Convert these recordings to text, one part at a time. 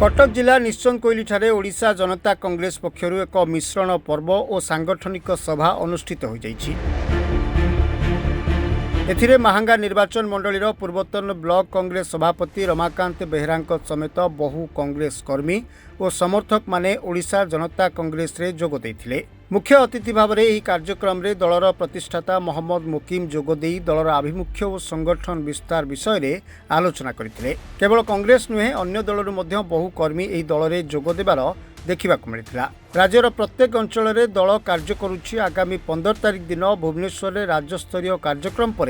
कटक जिला निश्चनकोइली ठारे ओडिशा जनता कांग्रेस पक्षरु एक मिश्रण पर्व और सांगठनिक सभा अनुष्ठित हो जाइछि। एथिरे महांगा निर्वाचन मंडलीर पूर्वतन ब्लॉक कांग्रेस सभापति रमाकांत बेहेरा समेत बहु कांग्रेस कर्मी और समर्थक माने ओडिशा जनता कांग्रेस रे जोग देइथिले। मुख्य अतिथि भाव में यह कार्यक्रम रे दलर प्रतिष्ठाता मोहम्मद मुकीम जोगदे दलर आभिमुख्य और संगठन विस्तार विषय रे आलोचना करथिले। केवल कांग्रेस नुहे अन्य दलर मध्य बहु कर्मी एही दल रे जोग देबार देखा मिलता। राज्यर प्रत्येक अंचल में दल कार्य करुछि। आगामी 15 तारिख दिन भुवनेश्वर में राज्यस्तरीय कार्यक्रम पर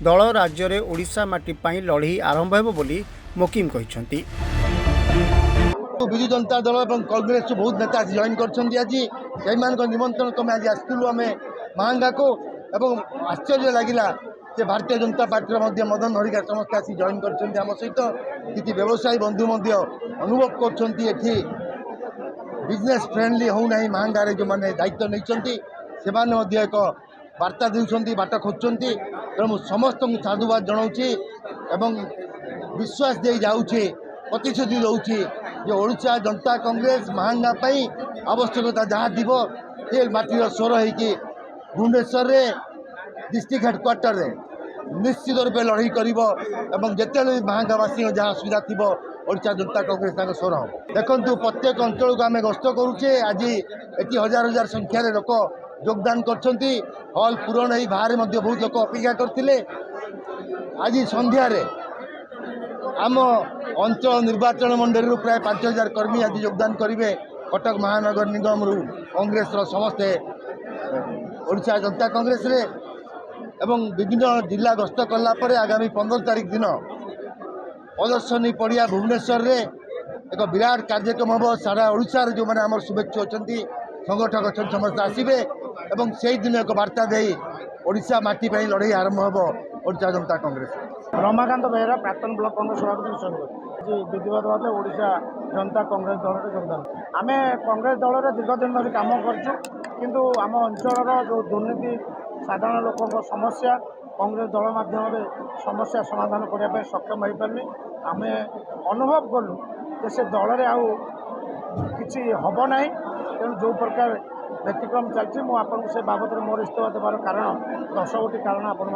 दल राज्य में ओडिशा माटी पाई लड़ई आरंभ हेबो बोली मुकीम कहिसंती। विजु जनता दल और कांग्रेस बहुत नेता आज जॉइन कर आज निमंत्रण क्रमे आज आसलु आम महांगा को आश्चर्य लगिला जे भारतीय जनता पार्टी मदन हरिका समस्त आसी जॉइन कर सहित किसी व्यवसायी बंधु अनुभव कर बिजनेस फ्रेंडली होना महांगार जो मैंने दायित्व नहीं एक वार्ता दूसरी बाट खोजुंट तेणु समस्त साधुवाद जनाऊँ विश्वास दे जाऊँगी प्रतिश्रुति दूसरी जो ओडिशा जनता कांग्रेस महांगा आवश्यकता जहाँ थी ये माटीर स्वर होगी भुवनेश्वर डिस्ट्रिक्ट हेडक्वार्टर रे निश्चित रूप लड़ई कर जिते महांगावासी जहाँ असुविधा थी ओडिशा जनता कांग्रेस स्वर हम देखु प्रत्येक अंचल को आम गस्त करुचे। आज ये हजार हजार संख्यार लोक योगदान कर हल पूरण हो बाहर बहुत लोक अपेक्षा करते। आज संध्यार आम अंचल निर्वाचन मंडली प्राय 5000 कर्मी आज योगदान करेंगे। कटक महानगर निगम रु कांग्रेस समस्ते ओडिशा जनता कांग्रेस रे एवं विभिन्न जिला गस्त कलापर आगामी 15 तारिख दिन प्रदर्शनी पड़िया भुवनेश्वर रे एक विराट कार्यक्रम हम सारा ओडिशा जो मैंने आम शुभेच्छु अच्छा संगठक अच्छा समस्त आसवे और से दिन एक वार्ता दे ओडिशा माटी लड़ई आरंभ हो ओडिशा जनता कांग्रेस। रमाकांत बेहेरा प्राक्तन ब्लॉक कांग्रेस सभापति विधिवत भाव ओडिशा जनता कांग्रेस दल में योगदान आम कांग्रेस दल में दीर्घ दिन धरी कम करूँ आम अंचल जो दुर्नीति साधारण लोक समस्या कांग्रेस दल माध्यम समस्या समाधान करने सक्षम हो पारे। आम अनुभव कलु से दल में आउ कि हम ना तेणु जो प्रकार व्यतिक्रम चलती मुझे से बाबद मोर इस्तीफा देवार कारण 10 गोटी कारण आपण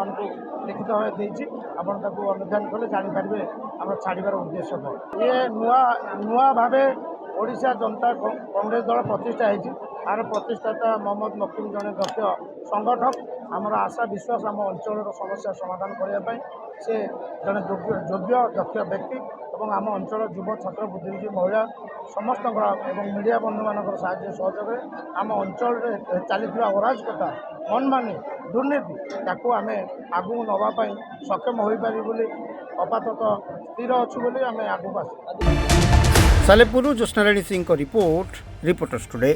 लिखित भाव देती अनुधान कले जापारे आम छाड़ार उद्देश्य कौन ये नुआ भाव ओडिशा जनता कांग्रेस दल प्रतिष्ठा होती तार प्रतिष्ठाता मोहम्मद मकीम जड़े दक्ष संगठक आमर आशा विश्वास आम अंचल समस्या समाधान करने से जड़े योग्य दक्ष व्यक्ति और आम अंचल युव छात्र बुद्धिजीवी महिला समस्त मीडिया बंधु मान साहाय्य सहयोग आम अंचल चली अराजकता मनमानी दुर्नीति ताकू आम आगू नवाई सक्षम हो पारे अपातत स्थिर अच्छु आम आगू आस। Salepur Jyotsnarani Singh report reporters today.